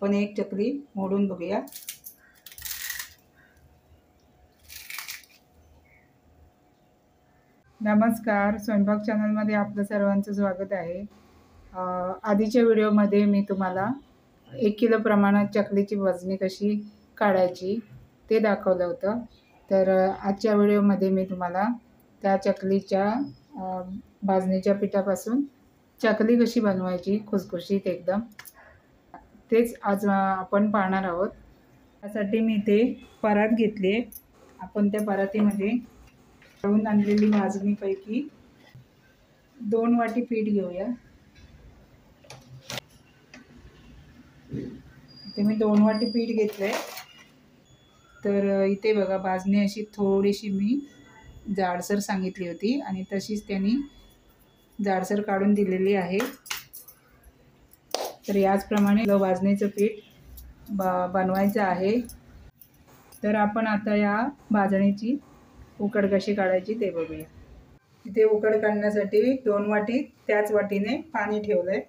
आपण एक चकली मोडून बघूया। नमस्कार, स्वयंपाक चॅनलमध्ये आपलं सर्वांचं स्वागत आहे। आधीच्या व्हिडिओमध्ये मी तुम्हाला 1 किलो प्रमाणात चकलीची वजनी कशी काढायची ते दाखवलं होतं। तर आजच्या व्हिडिओमध्ये मी तुम्हाला त्या चकलीच्या भाजणीच्या पिठापासून चकली कशी बनवायची खुसखुशीत एकदम, तेच आज आपण पाहणार आहोत। त्यासाठी मी ते परात घेतली आहे। आपण त्या परातीमध्ये तळून आणलेली भाजणीपैकी 2 वाटी पीठ घेऊया। इथे मी 2 वाटी पीठ घेतलंय। तर इथे बघा, भाजणी अशी थोडीशी मी जाडसर सांगितली होती आणि तशीच त्यांनी जाडसर काढून दिलेली आहे। तर याचप्रमाणे भाजणीचं पीठ बनवायचं आहे। तर आपण आता या भाजणीची उकड कशी काढायची ते बघूया। इथे उकड काढण्यासाठी 2 वाटी त्याच वाटीने पाणी ठेवलंय।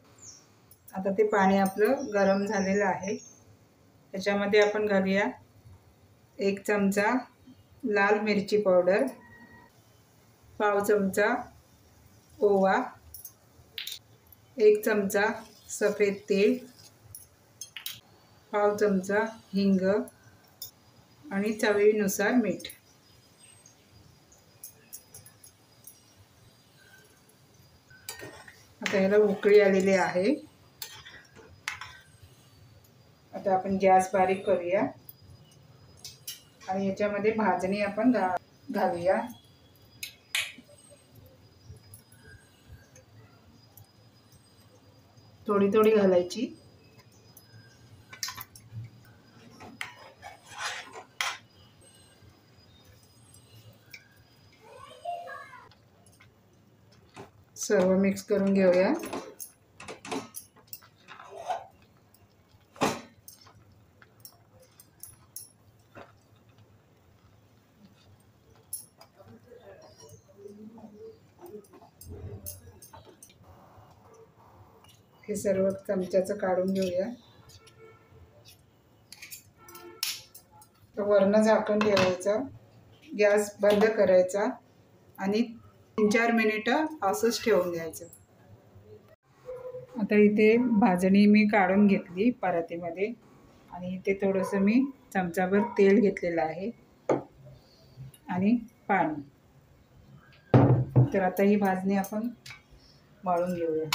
आता ते पाणी आपलं गरम झालेलं आहे। त्याच्यामध्ये आपण घालूया 1 चमचा लाल मिरची पावडर, पाव चमचा ओवा, 1 चमचा सफेद तेल, पाव चमचा हिंग आणि चवीनुसार मीठ। आता याला उकळी आलेली आहे। आता आपण गॅस बारीक करूया आणि याच्यामध्ये भाजणी आपण घालूया। थोडी थोडी घालायची। सर्व मिक्स करून घेऊया। हे सर्व चमच्याचं काढून घेऊया। वरनं झाकण ठेवायचं, गॅस बंद करायचा आणि 3-4 मिनिटं असंच ठेवून द्यायचं। आता इथे भाजणी मी काढून घेतली परातीमध्ये आणि इथे थोडंसं मी चमचाभर तेल घेतलेलं आहे आणि पाणी। तर आता ही भाजणी आपण मळून घेऊया।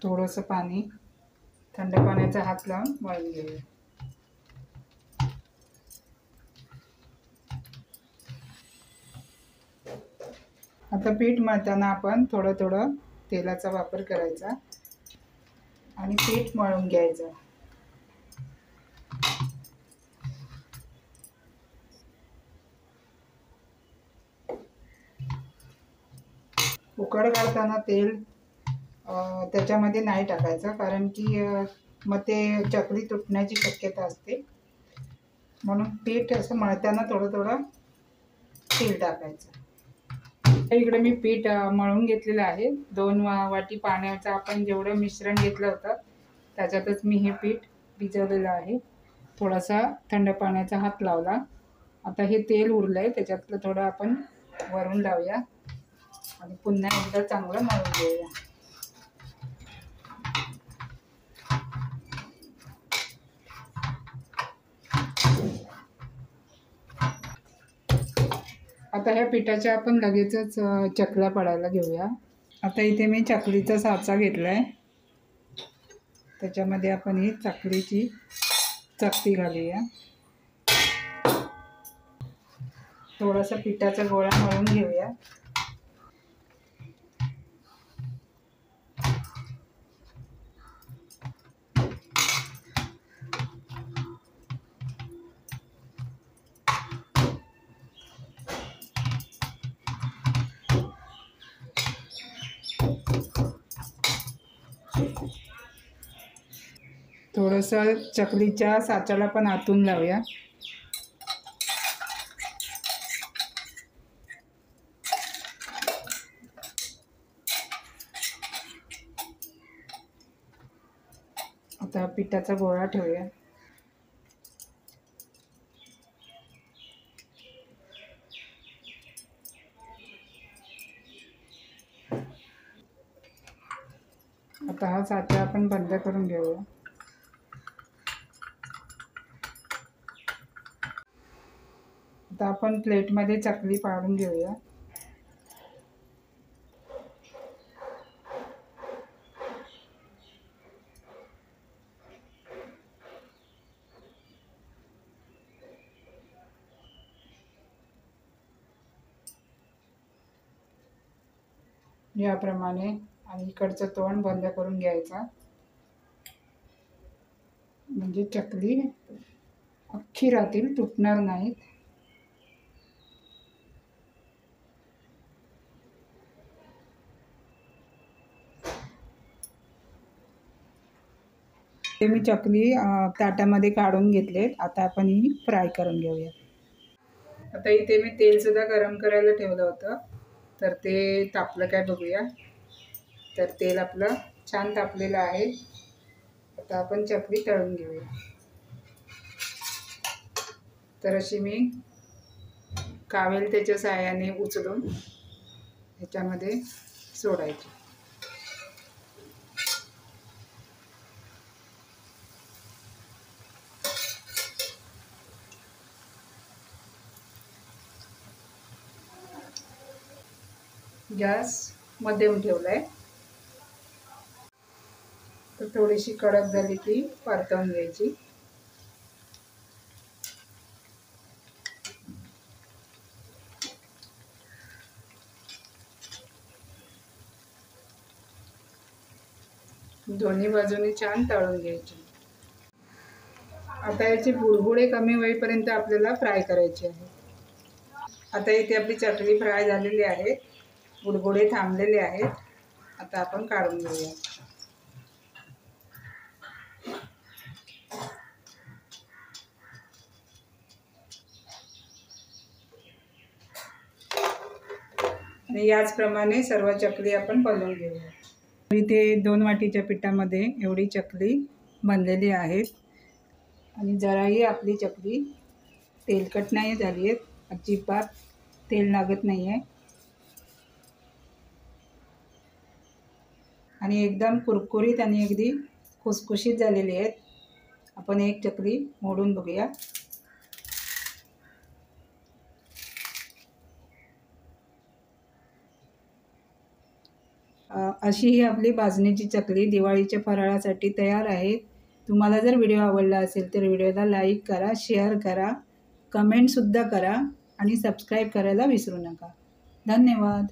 थोडंसं पाणी, थंड पाण्याचा हात लावून मळून घेऊया। आता पीठ मळताना आपण थोडं थोडं तेलाचा वापर करायचा आणि पीठ मळून घ्यायचं। उकड काढताना तेल त्याच्यामध्ये नाही टाकायचं, कारण की मग ते चकली तुटण्याची शक्यता असते। म्हणून पीठ असं मळताना थोडं थोडं तेल टाकायचं। इकडे मी पीठ मळून घेतलेलं आहे। 2 वाटी पाण्याचं आपण जेवढं मिश्रण घेतलं होतं त्याच्यातच मी हे पीठ भिजवलेलं आहे। थोडासा थंड पाण्याचा हात लावला। आता हे तेल उरलंय, त्याच्यातलं थोडं आपण वरून लावूया आणि पुन्हा एकदा चांगलं मळून घेऊया। आता ह्या पिठाच्या आपण लगेचच चकल्या पडायला घेऊया। आता इथे मी चकलीचा साचा घेतलाय, त्याच्यामध्ये आपण ही चकलीची चकती घालूया। थोडासा पिठाचा गोळा मळून घेऊया। थोडंसं चकलीच्या साच्याला पण आतून लावूया। आता पिठाचा गोळा ठेवूया. आता हा साचा आपण बंद करून घेऊया. आता आपण प्लेटमध्ये चकली पाडून घेऊया. याप्रमाणे आणि इकडचं तोंड बंद करून घ्यायचा, म्हणजे चकली अख्खी राहतील, तुटणार नाहीत. ते मी चकली ताटामध्ये काढून घेतलेत. आता आपण ही फ्राय करून घेऊया. आता इथे मी तेलसुद्धा गरम करायला ठेवलं होतं, तर ते तापलं काय बघूया. तर तेल आपलं छान तापलेलं आहे. आता आपण चकली तळून घेऊया. तर अशी मी कावेल त्याच्या साहाय्याने उचलून ह्याच्यामध्ये सोडायची. गॅस मध्यम ठेवलाय. तर थोडीशी कडक झाली की परतवून घ्यायची. दोन्ही बाजूनी छान तळून घ्यायची. आता याचे बुडबुडे कमी होईपर्यंत आपल्याला फ्राय करायचे आहे. आता इथे आपली चकली फ्राय झालेली आहे, बुडबुडे थांबलेले आहेत. आता आपण काढून घेऊया. आणि याचप्रमाणे सर्व चकली आपण बनवून घेऊया. इथे 2 वाटीच्या पिठामध्ये एवढी चकली बनलेली आहेत. आणि जराही आपली चकली तेलकट नाही झाली आहे, अजिबात तेल लागत नाही आहे. आणि एकदम कुरकुरीत आणि अगदी खुसखुशीत झालेली आहेत. आपण एक चकली मोडून बघूया. अशी ही आपली भाजणीची चकली दिवाळीच्या फराळासाठी तयार आहे. तुम्हाला जर व्हिडिओ आवडला असेल तर व्हिडिओला लाईक करा, शेअर करा, कमेंटसुद्धा करा आणि सबस्क्राईब करायला विसरू नका. धन्यवाद.